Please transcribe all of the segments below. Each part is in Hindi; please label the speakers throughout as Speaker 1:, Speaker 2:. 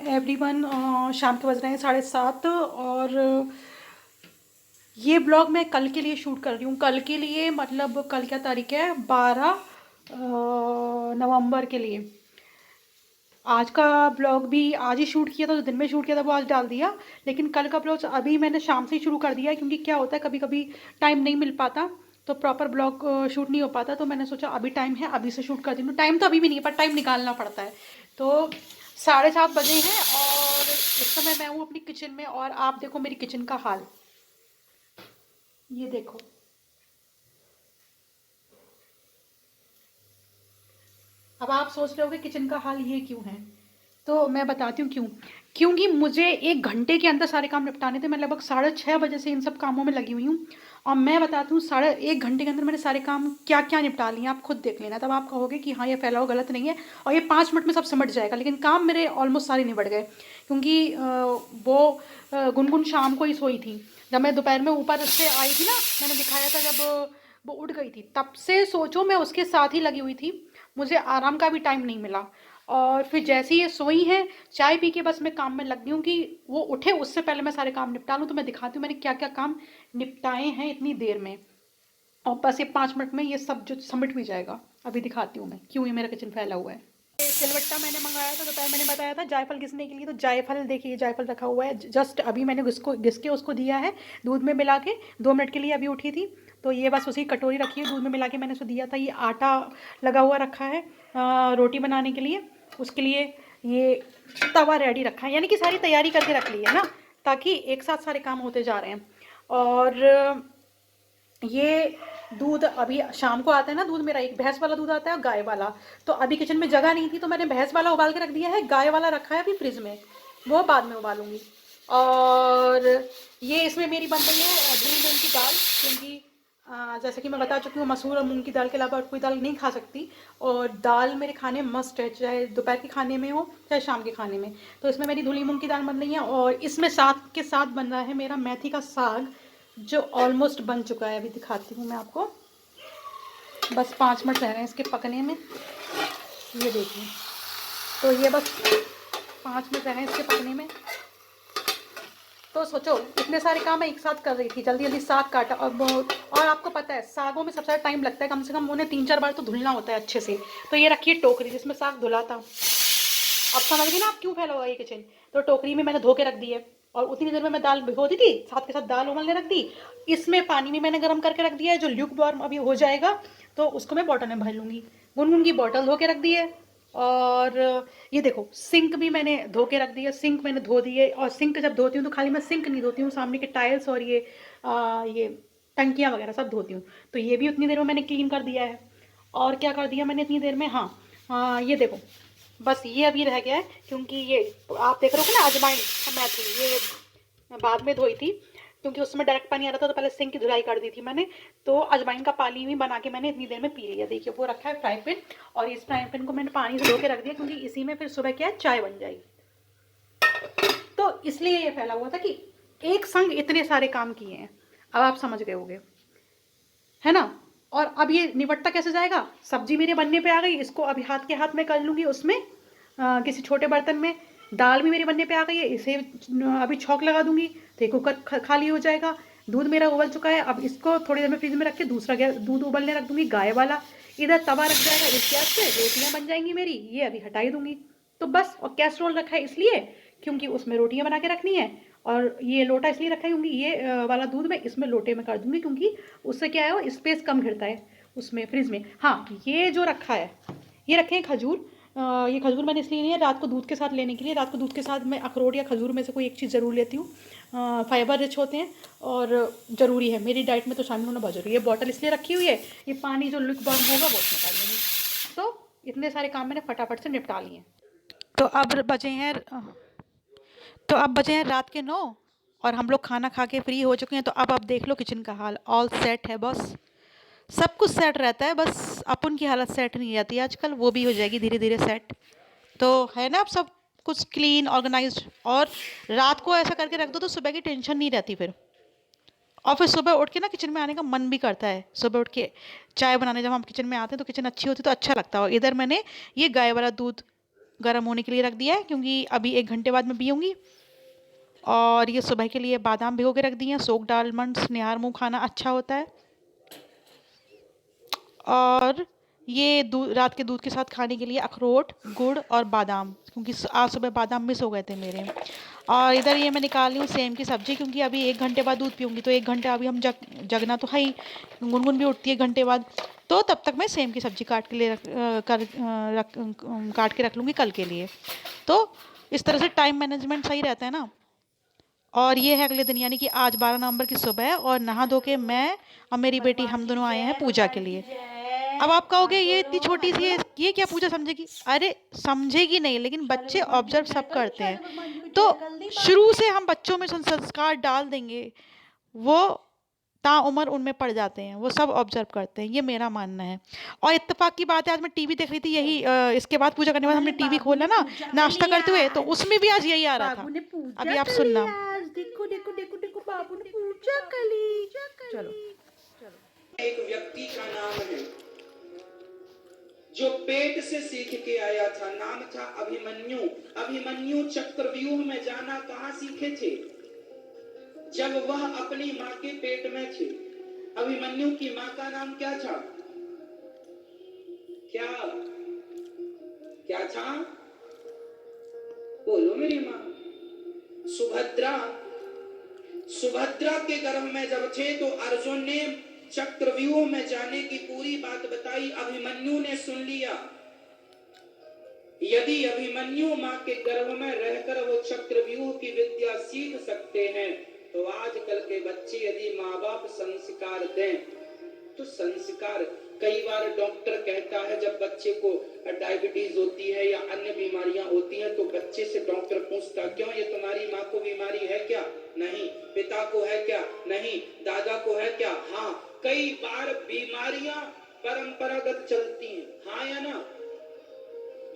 Speaker 1: एवरीवन, शाम के बज रहे हैं 7:30 और ये ब्लॉग मैं कल के लिए शूट कर रही हूँ। कल के लिए मतलब कल क्या तारीख है, 12 नवंबर के लिए। आज का ब्लॉग भी आज ही शूट किया था, जो दिन में शूट किया था वो आज डाल दिया। लेकिन कल का ब्लॉग अभी मैंने शाम से ही शुरू कर दिया है, क्योंकि क्या होता है कभी कभी टाइम नहीं मिल पाता तो प्रॉपर ब्लॉग शूट नहीं हो पाता। तो मैंने सोचा अभी टाइम है, अभी से शूट कर दी हूँ। टाइम तो अभी भी नहीं है पर टाइम निकालना पड़ता है। तो 7:30 बजे हैं और इस समय मैं हूँ अपनी किचन में और आप देखो मेरी किचन का हाल। ये देखो, अब आप सोच रहे होगे किचन का हाल ये क्यों है, तो मैं बताती हूँ क्यों। क्योंकि मुझे 1 घंटे के अंदर सारे काम निपटाने थे। मैं लगभग 6:30 बजे से इन सब कामों में लगी हुई हूँ और मैं बताती हूँ 1 घंटे के अंदर मैंने सारे काम क्या क्या निपटा लिए। आप खुद देख लेना, तब आप कहोगे कि हाँ ये फैलाव गलत नहीं है और ये 5 मिनट में सब सिमट जाएगा। लेकिन काम मेरे ऑलमोस्ट सारे निबट गए, क्योंकि गुनगुन शाम को ही सोई थी। जब मैं दोपहर में ऊपर से आई थी ना, मैंने दिखाया था जब वो उठ गई थी, तब से सोचो मैं उसके साथ ही लगी हुई थी। मुझे आराम का भी टाइम नहीं मिला। और फिर जैसे ही ये सोई हैं, चाय पी के बस मैं काम में लग गई हूँ कि वो उठे उससे पहले मैं सारे काम निपटा लूँ। तो मैं दिखाती हूँ मैंने क्या क्या काम निपटाए हैं इतनी देर में। और बस ये 5 मिनट में ये सब जो समिट भी जाएगा। अभी दिखाती हूँ मैं क्यों ये मेरा किचन फैला हुआ है। ये सिलवट्टा मैंने मंगाया था, दोपहर मैंने बताया था जायफल घिसने के लिए। तो जायफल देखिए, जायफल रखा हुआ है। जस्ट अभी मैंने उसको घिस के उसको दिया है दूध में मिला के। 2 मिनट के लिए अभी उठी थी तो ये बस उसी कटोरी रखी है, दूध में मिला के मैंने उसको दिया था। ये आटा लगा हुआ रखा है रोटी बनाने के लिए। उसके लिए ये तवा रेडी रखा है, यानी कि सारी तैयारी करके रख ली है ना, ताकि एक साथ सारे काम होते जा रहे हैं। और ये दूध अभी शाम को आता है ना, दूध मेरा एक भैंस वाला दूध आता है और गाय वाला। तो अभी किचन में जगह नहीं थी तो मैंने भैंस वाला उबाल के रख दिया है, गाय वाला रखा है अभी फ्रिज में, वो बाद में उबालूंगी। और ये इसमें मेरी बन रही है धुली मूंग की दाल, क्योंकि जैसे कि मैं बता चुकी हूँ मसूर और मूंग की दाल के अलावा और कोई दाल नहीं खा सकती। और दाल मेरे खाने मस्ट है, चाहे दोपहर के खाने में हो चाहे शाम के खाने में। तो इसमें मेरी धुली मूंग की दाल बन रही है और इसमें साथ के साथ बन रहा है मेरा मेथी का साग, जो ऑलमोस्ट बन चुका है। अभी दिखाती हूँ मैं आपको, बस 5 मिनट रह रहे हैं इसके पकने में। ये देखिए, तो ये बस 5 मिनट रह रहे हैं इसके पकने में। तो सोचो इतने सारे काम मैं एक साथ कर रही थी, जल्दी जल्दी साग काटा। और आपको पता है सागों में सबसे ज़्यादा टाइम लगता है, कम से कम उन्हें 3-4 बार तो धुलना होता है अच्छे से। तो ये रखिए टोकरी जिसमें साग धुला था। अब समझ गई ना आप क्यों फैला हुआ ये किचन। तो टोकरी में मैंने धो के रख दी है और उतनी देर में मैं दाल भिगो दी थी, साथ के साथ दाल उबलने रख दी। इसमें पानी भी मैंने गर्म करके रख दिया है, जो ल्यूक वार्म अभी हो जाएगा तो उसको मैं बॉटल में भर लूँगी। गुनगुन की बॉटल धो के रख दी है। और ये देखो सिंक भी मैंने धो के रख दी है, सिंक मैंने धो दी है। और सिंक जब धोती हूँ तो खाली मैं सिंक नहीं धोती हूँ, सामने के टाइल्स और ये टंकियाँ वगैरह सब धोती हूँ। तो ये भी उतनी देर में मैंने क्लीन कर दिया है। और क्या कर दिया मैंने इतनी देर में, हाँ ये देखो, बस ये अभी रह गया है, क्योंकि ये आप देख रहे हो ना अजवाइन मेथी, ये मैं बाद में धोई थी क्योंकि उसमें डायरेक्ट पानी आ रहा था तो पहले सिंक की धुलाई कर दी थी मैंने। तो अजवाइन का पानी भी बना के मैंने इतनी देर में पी लिया। देखिए वो रखा है फ्राई पैन, और इस फ्राई पैन को मैंने पानी से धो के रख दिया, क्योंकि इसी में फिर सुबह क्या है चाय बन जाएगी। तो इसलिए ये फैला हुआ था कि एक संग इतने सारे काम किए हैं। अब आप समझ गए होंगे, है ना। और अब ये निपटता कैसे जाएगा, सब्जी मेरे बनने पे आ गई, इसको अभी हाथ के हाथ में कर लूँगी उसमें किसी छोटे बर्तन में। दाल भी मेरी बनने पे आ गई है, इसे अभी छौंक लगा दूंगी तो ये कुकर खाली हो जाएगा। दूध मेरा उबल चुका है, अब इसको थोड़ी देर में फ्रिज में रख के दूसरा गैस दूध उबलने रख दूंगी गाय वाला। इधर तवा रख जाएगा, इस गैस पे रोटियां बन जाएंगी मेरी, ये अभी हटाई दूंगी। तो बस, और कैसरोल रखा है इसलिए क्योंकि उसमें रोटियां बना के रखनी है। और ये लोटा इसलिए रखा है क्योंकि ये वाला दूध मैं इसमें लोटे में कर दूंगी, क्योंकि उससे क्या है वो स्पेस कम घिरता है उसमें फ्रिज में। हाँ ये जो रखा है, ये रखे हैं खजूर। ये खजूर मैंने इसलिए नहीं है रात को दूध के साथ लेने के लिए। रात को दूध के साथ मैं अखरोट या खजूर में से कोई एक चीज़ ज़रूर लेती हूँ। फाइबर रिच होते हैं और ज़रूरी है मेरी डाइट में, तो शामिल होना बहुत जरूरी है। बॉटल इसलिए रखी हुई है, ये पानी जो लुक बर्न होगा वो उसमें डाल दूँगी। तो इतने सारे काम मैंने फटाफट से निपटा लिए हैं। तो अब बजे हैं तो अब बजे हैं रात के 9 और हम लोग खाना खा के फ्री हो चुके हैं। तो अब आप देख लो किचन का हाल, ऑल सेट है बस। सब कुछ सेट रहता है, बस अपन की हालत सेट नहीं रहती आजकल, वो भी हो जाएगी धीरे धीरे सेट। तो है ना, अब सब कुछ क्लीन ऑर्गेनाइज्ड। और रात को ऐसा करके रख दो तो सुबह की टेंशन नहीं रहती फिर। और फिर सुबह उठ के ना किचन में आने का मन भी करता है। सुबह उठ के चाय बनाने जब हम किचन में आते हैं तो किचन अच्छी होती है तो अच्छा लगता है। और इधर मैंने ये गाय वाला दूध गर्म होने के लिए रख दिया है, क्योंकि अभी 1 घंटे बाद मैं पीऊँगी। और ये सुबह के लिए बादाम भिगो के रख दिए हैं, सोक्ड आलमंड्स निहार मुँह खाना अच्छा होता है। और ये रात के दूध के साथ खाने के लिए अखरोट, गुड़ और बादाम, क्योंकि आज सुबह बादाम मिस हो गए थे मेरे। और इधर ये मैं निकाल रही हूँ सेम की सब्ज़ी, क्योंकि अभी 1 घंटे बाद दूध पीऊँगी, तो 1 घंटा अभी हम जगना तो है ही। गुनगुन भी उठती है 1 घंटे बाद, तो तब तक मैं सेम की सब्ज़ी काट के रख लूँगी कल के लिए। तो इस तरह से टाइम मैनेजमेंट सही रहता है ना। और ये है अगले दिन, यानी कि आज 12 नवंबर की सुबह है, और नहा धो के मैं और मेरी बेटी हम दोनों आए हैं पूजा के लिए। अब आप कहोगे ये इतनी छोटी सी है, ये क्या पूजा समझेगी? अरे समझेगी नहीं, लेकिन बच्चे ऑब्जर्व सब करते हैं, तो शुरू से हम बच्चों में संस्कार डाल देंगे, वो ताउम्र उनमें पड़ जाते हैं, वो सब ऑब्जर्व करते हैं, ये मेरा मानना है। और इत्तेफाक की बात है, आज मैं टीवी देख रही थी, यही इसके बाद पूजा करने के बाद हमने टीवी खोला ना नाश्ता करते हुए, तो उसमें भी आज यही आ रहा था। अभी आप सुनना।
Speaker 2: देखो देखो देखो देखो, बाबू ने पूजा कर ली। चलो,
Speaker 3: एक व्यक्ति का नाम है जो पेट से सीख के आया था, नाम था अभिमन्यु। अभिमन्यु चक्रव्यूह में जाना कहां सीखे थे? जब वह अपनी मां के पेट में थे। अभिमन्यु की मां का नाम क्या था? क्या क्या था? बोलो मेरी मां। सुभद्रा। सुभद्रा के गर्भ में जब थे तो अर्जुन ने चक्रव्यूह में जाने की पूरी बात बताई, अभिमन्यु ने सुन लिया। यदि अभिमन्यु मां के गर्भ में रहकर वो चक्रव्यूह की विद्या सीख सकते हैं, तो आजकल के बच्चे यदि माँ बाप संस्कार दें, तो संस्कार, कई बार डॉक्टर कहता है जब बच्चे को डायबिटीज होती है या अन्य बीमारियां होती हैं, तो बच्चे से डॉक्टर पूछता, क्यों, ये तुम्हारी माँ को बीमारी है क्या? नहीं। पिता को है क्या? नहीं। दादा को है क्या? हाँ। कई बार बीमारियां परंपरागत चलती हैं, हाँ या ना?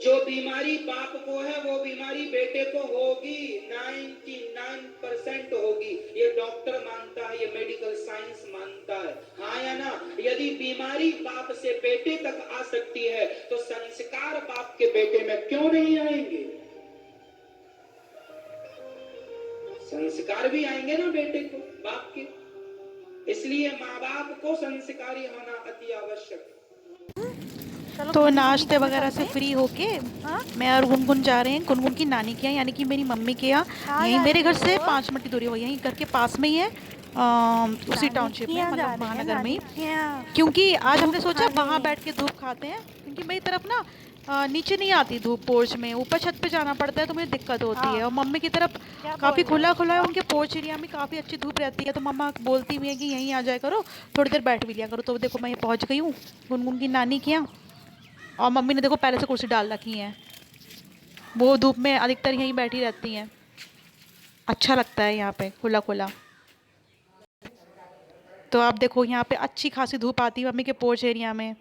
Speaker 3: जो बीमारी बाप को है वो बीमारी बेटे को होगी, 99% होगी। ये डॉक्टर मानता है, ये मेडिकल साइंस मानता है, हाँ या ना? यदि बीमारी बाप से बेटे तक आ सकती है, तो संस्कार बाप के बेटे में क्यों नहीं आएंगे? संस्कार भी आएंगे ना बेटे को, बाप के। इसलिए माँ बाप को संस्कारी होना अति आवश्यक है।
Speaker 1: तो नाश्ते वगैरह से फ्री होके मैं और गुनगुन जा रहे हैं गुनगुन की नानी के यहाँ, यानी कि मेरी मम्मी के यहाँ। यहीं मेरे घर से 5 मिनट की दूरी हो, यहीं घर के पास में ही है, उसी टाउनशिप में, मतलब महानगर में ही। क्योंकि आज हमने सोचा वहाँ बैठ के धूप खाते हैं, क्योंकि मेरी तरफ ना नीचे नहीं आती धूप पोर्च में, ऊपर छत पे जाना पड़ता है, तो मुझे दिक्कत होती है। और मम्मी की तरफ काफ़ी खुला खुला है, उनके पोर्च एरिया में काफ़ी अच्छी धूप रहती है, तो मम्मा बोलती भी है कि यहीं आ जाया करो, थोड़ी देर बैठ भी लिया करो। तो देखो मैं ये पहुँच गई हूँ गुनगुन की नानी के यहाँ, और मम्मी ने देखो पहले से कुर्सी डाल रखी है, वो धूप में अधिकतर यहीं बैठी रहती हैं। अच्छा लगता है यहाँ पे खुला खुला। तो आप देखो यहाँ पे अच्छी खासी धूप आती है मम्मी के पोर्च एरिया में,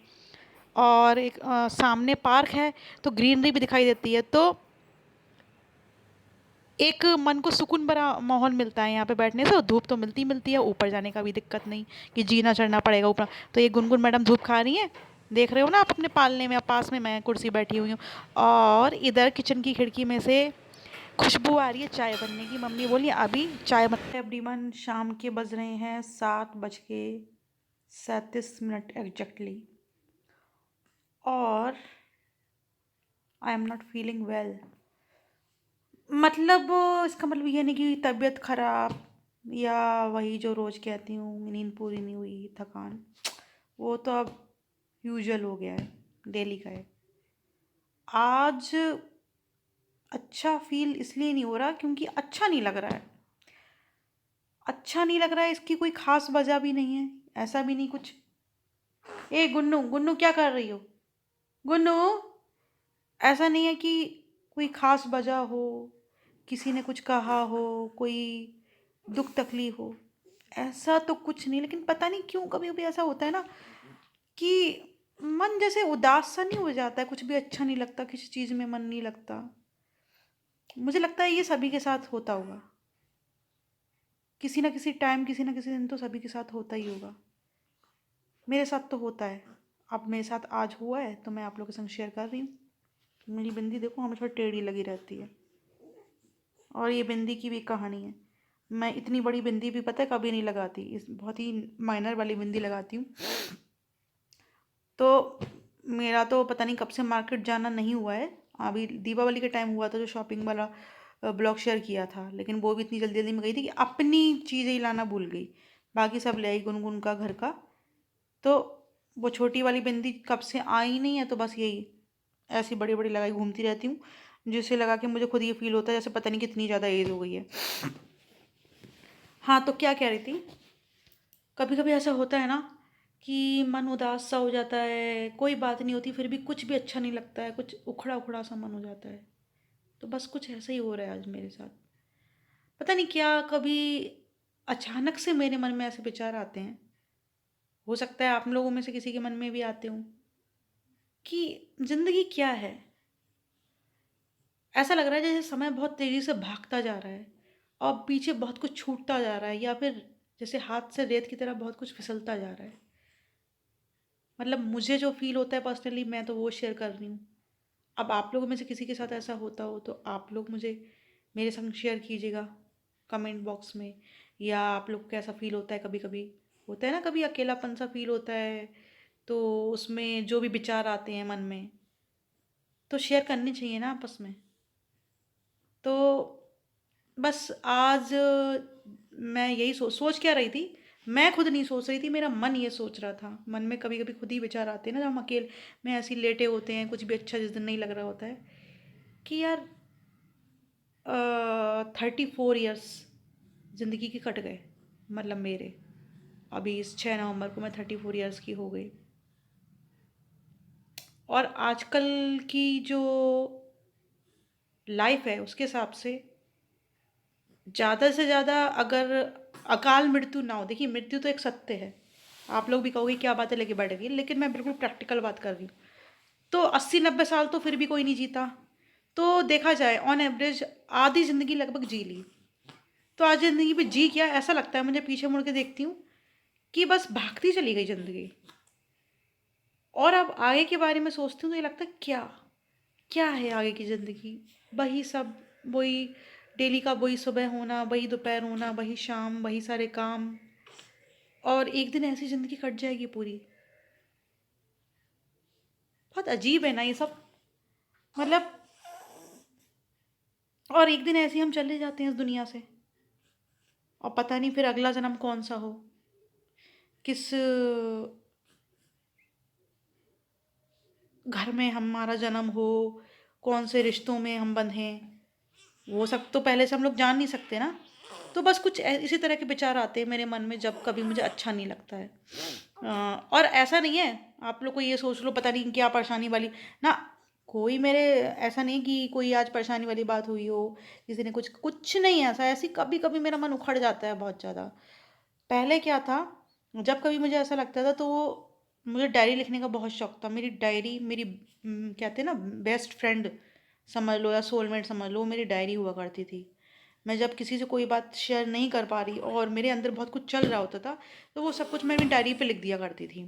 Speaker 1: और एक सामने पार्क है, तो ग्रीनरी भी दिखाई देती है, तो एक मन को सुकून भरा माहौल मिलता है यहाँ पे बैठने से। और धूप तो मिलती है, ऊपर जाने का भी दिक्कत नहीं कि जीना चढ़ना पड़ेगा ऊपर। तो ये गुनगुन मैडम धूप खा रही हैं, देख रहे हो ना आप अपने पालने में। पास में मैं कुर्सी बैठी हुई हूँ, और इधर किचन की खिड़की में से खुशबू आ रही है चाय बनने की। मम्मी बोली अभी चाय बन। एवरीवन, शाम के बज रहे हैं 7:37 एग्जैक्टली, और I am not feeling well. मतलब इसका मतलब ये नहीं कि तबीयत ख़राब, या वही जो रोज़ कहती हूँ नींद पूरी नहीं हुई, थकान, वो तो अब यूजुअल हो गया है, डेली का है। आज अच्छा फील इसलिए नहीं हो रहा क्योंकि अच्छा नहीं लग रहा है। अच्छा नहीं लग रहा है, इसकी कोई ख़ास वजह भी नहीं है, ऐसा भी नहीं कुछ। ए गुन्नू, गुन्नू क्या कर रही हो? गुन्नू, ऐसा नहीं है कि कोई ख़ास वजह हो, किसी ने कुछ कहा हो, कोई दुख तकलीफ हो, ऐसा तो कुछ नहीं। लेकिन पता नहीं क्यों कभी कभी ऐसा होता है ना कि मन जैसे उदास सा नहीं हो जाता है, कुछ भी अच्छा नहीं लगता, किसी चीज़ में मन नहीं लगता। मुझे लगता है ये सभी के साथ होता होगा, किसी ना किसी टाइम, किसी ना किसी दिन तो सभी के साथ होता ही होगा। मेरे साथ तो होता है, अब मेरे साथ आज हुआ है तो मैं आप लोगों के संग शेयर कर रही हूँ।
Speaker 2: मेरी बिंदी देखो हमेशा टेढ़ी लगी रहती है। और ये बिंदी की भी कहानी है। मैं इतनी बड़ी बिंदी भी पता है कभी नहीं लगाती, इस बहुत ही माइनर वाली बिंदी लगाती हूँ। तो मेरा तो पता नहीं कब से मार्केट जाना नहीं हुआ है। अभी दीपावली के टाइम हुआ था जो शॉपिंग वाला ब्लॉग शेयर किया था, लेकिन वो भी इतनी जल्दी जल्दी में गई थी कि अपनी चीज़ें ही लाना भूल गई। बाकी सब ले आई गुनगुन का घर का। तो वो छोटी वाली बिंदी कब से आई नहीं है, तो बस यही ऐसी बड़ी बड़ी लगाई घूमती रहती हूँ, जिससे लगा के मुझे खुद ये फील होता है जैसे पता नहीं कितनी ज़्यादा एज हो गई है। हाँ, तो क्या कह रही थी, कभी कभी ऐसा होता है ना कि मन उदास सा हो जाता है, कोई बात नहीं होती फिर भी कुछ भी अच्छा नहीं लगता है, कुछ उखड़ा उखड़ा सा मन हो जाता है। तो बस कुछ ऐसा ही हो रहा है आज मेरे साथ। पता नहीं क्या, कभी अचानक से मेरे मन में ऐसे विचार आते हैं, हो सकता है आप लोगों में से किसी के मन में भी आते हों, कि जिंदगी क्या है। ऐसा लग रहा है जैसे समय बहुत तेजी से भागता जा रहा है और पीछे बहुत कुछ छूटता जा रहा है, या फिर जैसे हाथ से रेत की तरह बहुत कुछ फिसलता जा रहा है। मतलब मुझे जो फील होता है पर्सनली, मैं तो वो शेयर कर रही हूँ। अब आप लोगों में से किसी के साथ ऐसा होता हो तो आप लोग मुझे मेरे संग शेयर कीजिएगा कमेंट बॉक्स में। या आप लोग को कैसा फील होता है, कभी कभी होता है ना, कभी अकेलापन सा फील होता है, तो उसमें जो भी विचार आते हैं मन में तो शेयर करने चाहिए ना आपस में। तो बस आज मैं यही सोच क्या रही थी, मैं खुद नहीं सोच रही थी, मेरा मन ये सोच रहा था। मन में कभी कभी खुद ही विचार आते हैं ना, जब हम अकेले में ऐसे ही लेटे होते हैं, कुछ भी अच्छा जिस दिन नहीं लग रहा होता है, कि यार 34 ईयर्स ज़िंदगी के कट गए। मतलब मेरे अभी इस 6 नवंबर को मैं 34 ईयर्स की हो गई। और आजकल की जो लाइफ है उसके हिसाब से ज़्यादा से ज़्यादा अगर अकाल मृत्यु ना हो, देखिए मृत्यु तो एक सत्य है, आप लोग भी कहोगे क्या बातें लेके बैठ गई, लेकिन मैं बिल्कुल प्रैक्टिकल बात कर रही हूँ। तो 80-90 साल तो फिर भी कोई नहीं जीता, तो देखा जाए ऑन एवरेज आधी ज़िंदगी लगभग जी ली। तो आज ज़िंदगी में जी क्या, ऐसा लगता है मुझे पीछे मुड़ के देखती हूँ कि बस भागती चली गई ज़िंदगी। और अब आगे के बारे में सोचती हूँ तो ये लगता है क्या क्या है आगे की ज़िंदगी, वही सब, वही डेली का, वही सुबह होना, वही दोपहर होना, वही शाम, वही सारे काम, और एक दिन ऐसी ज़िंदगी कट जाएगी पूरी। बहुत अजीब है ना ये सब, मतलब। और एक दिन ऐसे ही हम चले जाते हैं इस दुनिया से, और पता नहीं फिर अगला जन्म कौन सा हो, किस घर में हमारा जन्म हो, कौन से रिश्तों में हम बंधें, वो सब तो पहले से हम लोग जान नहीं सकते ना। तो बस कुछ इसी तरह के विचार आते हैं मेरे मन में जब कभी मुझे अच्छा नहीं लगता है। और ऐसा नहीं है आप लोग को ये सोच लो पता नहीं क्या परेशानी वाली ना, कोई मेरे ऐसा नहीं कि कोई आज परेशानी वाली बात हुई हो, किसी ने कुछ कुछ नहीं है ऐसा। ऐसी कभी कभी मेरा मन उखड़ जाता है बहुत ज़्यादा। पहले क्या था, जब कभी मुझे ऐसा लगता था तो मुझे डायरी लिखने का बहुत शौक था। मेरी डायरी मेरी कहते हैं ना बेस्ट फ्रेंड समझ लो या सोलमेट समझ लो, वो मेरी डायरी हुआ करती थी। मैं जब किसी से कोई बात शेयर नहीं कर पा रही और मेरे अंदर बहुत कुछ चल रहा होता था, तो वो सब कुछ मैं अपनी डायरी पे लिख दिया करती थी।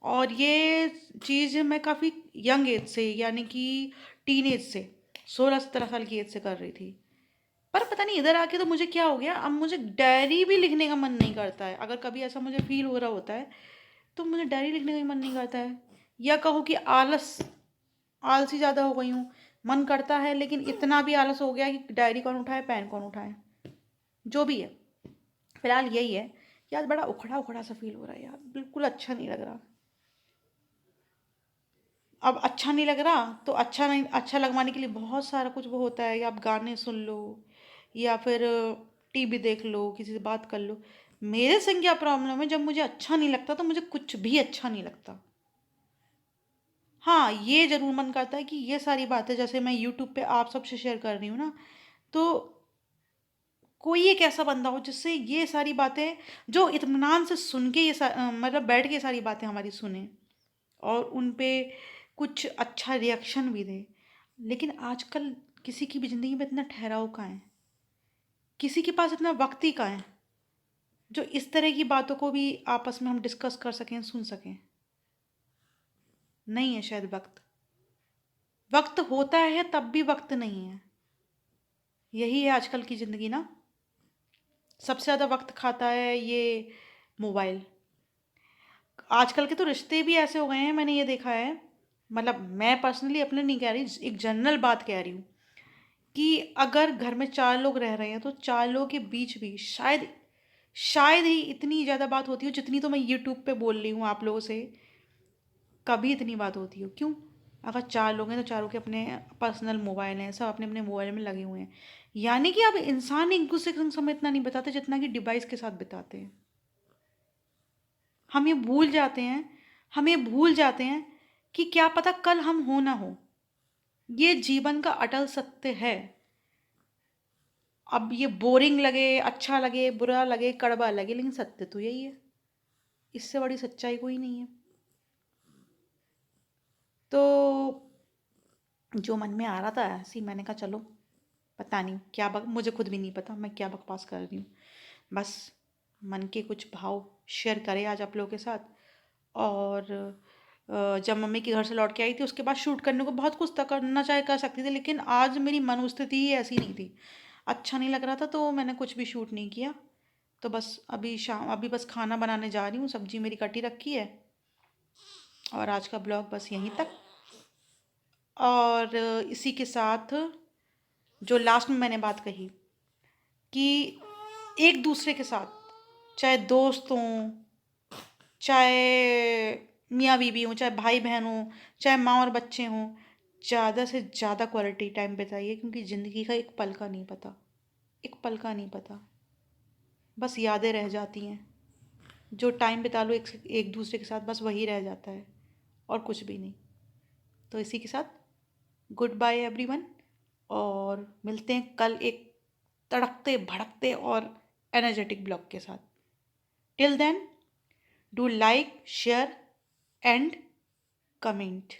Speaker 2: और ये चीज़ मैं काफ़ी यंग एज से, यानी कि टीन एज से, 16-17 साल की एज से कर रही थी। पर पता नहीं इधर आके तो मुझे क्या हो गया, अब मुझे डायरी भी लिखने का मन नहीं करता है। अगर कभी ऐसा मुझे फील हो रहा होता है तो मुझे डायरी लिखने का भी मन नहीं करता है। या कहो कि आलसी ज़्यादा हो गई हूँ, मन करता है लेकिन इतना भी आलस हो गया है कि डायरी कौन उठाए पेन कौन उठाए। जो भी है, फिलहाल यही है कि आज बड़ा उखड़ा उखड़ा सा फील हो रहा है यार, बिल्कुल अच्छा नहीं लग रहा। अब अच्छा नहीं लग रहा तो अच्छा नहीं, अच्छा लगवाने के लिए बहुत सारा कुछ वो होता है, या आप गाने सुन लो या फिर टीवी देख लो, किसी से बात कर लो। मेरे संग क्या प्रॉब्लम है, जब मुझे अच्छा नहीं लगता तो मुझे कुछ भी अच्छा नहीं लगता। हाँ, ये ज़रूर मन करता है कि ये सारी बातें जैसे मैं यूट्यूब पे आप सबसे शेयर कर रही हूँ ना, तो कोई एक ऐसा बंदा हो जिससे ये सारी बातें, जो इत्मीनान से सुन के मतलब बैठ के ये सारी बातें हमारी सुने और उन पे कुछ अच्छा रिएक्शन भी दे। लेकिन आजकल किसी की भी ज़िंदगी में इतना ठहराव कहाँ है, किसी के पास इतना वक्त ही कहाँ है जो इस तरह की बातों को भी आपस में हम डिस्कस कर सकें, सुन सकें। नहीं है शायद वक्त। वक्त होता है तब भी वक्त नहीं है। यही है आजकल की ज़िंदगी ना। सबसे ज़्यादा वक्त खाता है ये मोबाइल। आजकल के तो रिश्ते भी ऐसे हो गए हैं, मैंने ये देखा है। मतलब मैं पर्सनली अपने नहीं कह रही, एक जनरल बात कह रही हूँ कि अगर घर में 4 लोग रह रहे हैं तो 4 लोगों के बीच भी शायद ही इतनी ज़्यादा बात होती हो जितनी तो मैं यूट्यूब पे बोल रही हूँ आप लोगों से, कभी इतनी बात होती हो। क्यों? अगर 4 लोग हैं तो चारों के अपने पर्सनल मोबाइल हैं, सब अपने-अपने मोबाइल में लगे हुए हैं। यानी कि अब इंसान एक-दूसरे के संग समय इतना नहीं बिताते जितना कि डिवाइस के साथ बिताते हैं। हम ये भूल जाते हैं हम ये भूल जाते हैं कि क्या पता कल हम हो ना हो। ये जीवन का अटल सत्य है। अब ये बोरिंग लगे, अच्छा लगे, बुरा लगे, कड़वा लगे, लेकिन सत्य तो यही है। इससे बड़ी सच्चाई कोई नहीं है। तो जो मन में आ रहा था ऐसे ही मैंने कहा चलो, पता नहीं क्या मुझे खुद भी नहीं पता मैं क्या बकवास कर रही हूँ। बस मन के कुछ भाव शेयर करे आज आप लोगों के साथ। और जब मम्मी के घर से लौट के आई थी उसके बाद शूट करने को बहुत कुछ था, करना चाहे कर सकती थी, लेकिन आज मेरी मनोस्थिति ही ऐसी नहीं थी। अच्छा नहीं लग रहा था तो मैंने कुछ भी शूट नहीं किया। तो बस अभी बस खाना बनाने जा रही हूँ, सब्जी मेरी कटी रखी है। और आज का ब्लॉग बस यहीं तक। और इसी के साथ जो लास्ट में मैंने बात कही कि एक दूसरे के साथ, चाहे दोस्त हों, चाहे मियाँ बीवी हों, चाहे भाई बहन हों, चाहे माँ और बच्चे हों, ज़्यादा से ज़्यादा क्वालिटी टाइम बिताइए, क्योंकि ज़िंदगी का एक पल का नहीं पता, एक पल का नहीं पता। बस यादें रह जाती हैं। जो टाइम बिता लो एक दूसरे के साथ, बस वही रह जाता है और कुछ भी नहीं। तो इसी के साथ गुड बाय एवरीवन, और मिलते हैं कल एक तड़कते भड़कते और एनर्जेटिक ब्लॉग के साथ। Till then, do like, share and comment.